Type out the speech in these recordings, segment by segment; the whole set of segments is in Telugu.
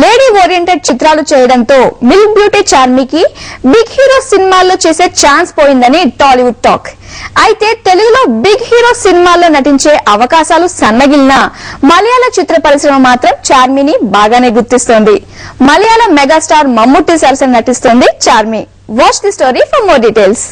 లేడీ ఓరియంటెడ్ చిత్రాలు చేయడంతో మిల్క్ బ్యూటీ చార్మీకి బిగ్ హీరో సినిమాల్లో చేసే ఛాన్స్ పోయిందని టాలీవుడ్ టాక్. అయితే తెలుగులో బిగ్ హీరో సినిమాల్లో నటించే అవకాశాలు సన్నగిల్లినా మలయాళ చిత్ర పరిశ్రమ మాత్రం చార్మీని బాగానే గుర్తిస్తోంది. మలయాళ మెగాస్టార్ మమ్ముట్టి సరసన నటిస్తోంది Charmme. Watch the story for more details.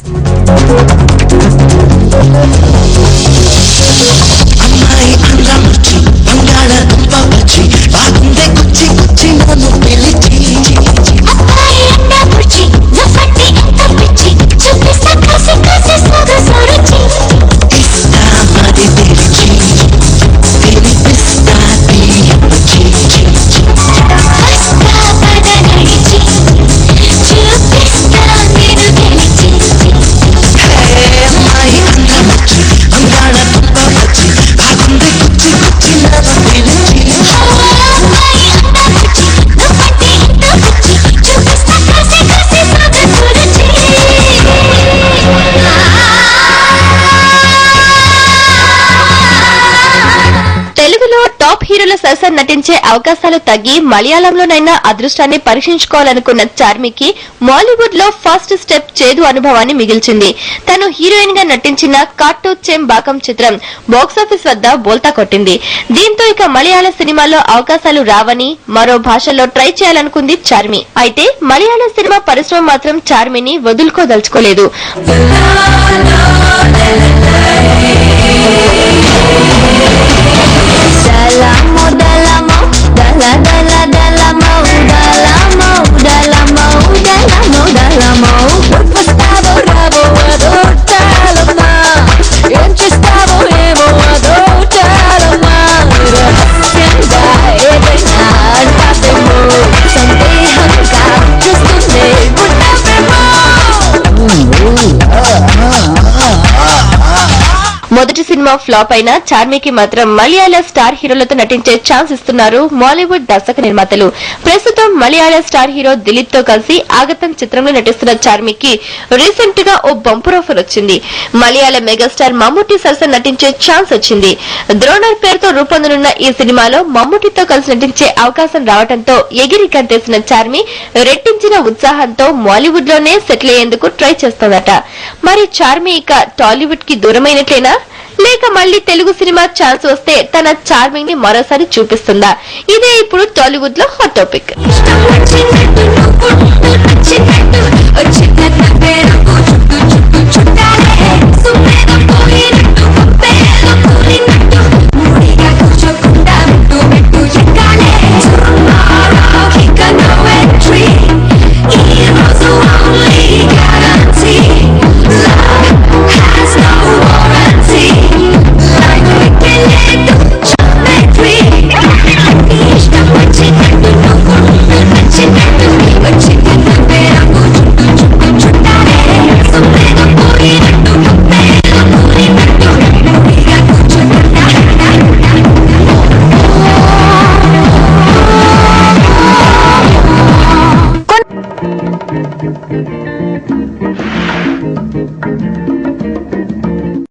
Top హీరోల సరసన నటించే అవకాశాలు తగ్గి మలయాళంలోనైనా అదృష్టాన్ని పరీక్షించుకోవాలనుకున్న చార్మీకి మాలీవుడ్ లో ఫస్ట్ స్టెప్ చేదు అనుభవాన్ని మిగిల్చింది. తను హీరోయిన్ గా నటించిన కాట్టు చెంబాకం చిత్రం బాక్సాఫీస్ వద్ద బోల్తా కొట్టింది. దీంతో ఇక మలయాళ సినిమాలో అవకాశాలు రావని మరో భాషల్లో ట్రై చేయాలనుకుంది చార్మీ. అయితే మలయాళ సినిమా పరిశ్రమ మాత్రం చార్మీని వదులుకోదలుచుకోలేదు. మొదటి సినిమా ఫ్లాప్ అయిన చార్మీకి మాత్రం మలయాళ స్టార్ హీరోలతో నటించే ఛాన్స్ ఇస్తున్నారు మాలీవుడ్ దర్శక నిర్మాతలు. ప్రస్తుతం మలయాళ స్టార్ హీరో దిలీప్ తో కలిసి ఆగతం చిత్రంలో నటిస్తున్న చార్మీకి రీసెంట్ గా ఓ బంపర్ ఆఫర్ వచ్చింది. మలయాళ మెగాస్టార్ మమ్ముట్టి సరసన నటించే ఛాన్స్ వచ్చింది. ద్రోణర్ పేరుతో రూపొందనున్న ఈ సినిమాలో మమ్ముట్టితో కలిసి నటించే అవకాశం రావడంతో ఎగిరి గంతేసిన చార్మీ రెట్టించిన ఉత్సాహంతో మాలీవుడ్ లోనే సెటిల్ అయ్యేందుకు ట్రై చేస్తోందట. మరి చార్మీ ఇక టాలీవుడ్ కి దూరమైనట్లేనా, లేక మళ్లీ తెలుగు సినిమా ఛాన్స్ వస్తే తన చార్మింగ్ ని మరోసారి చూపిస్తుందా? ఇదే ఇప్పుడు టాలీవుడ్ లో హాట్ టాపిక్.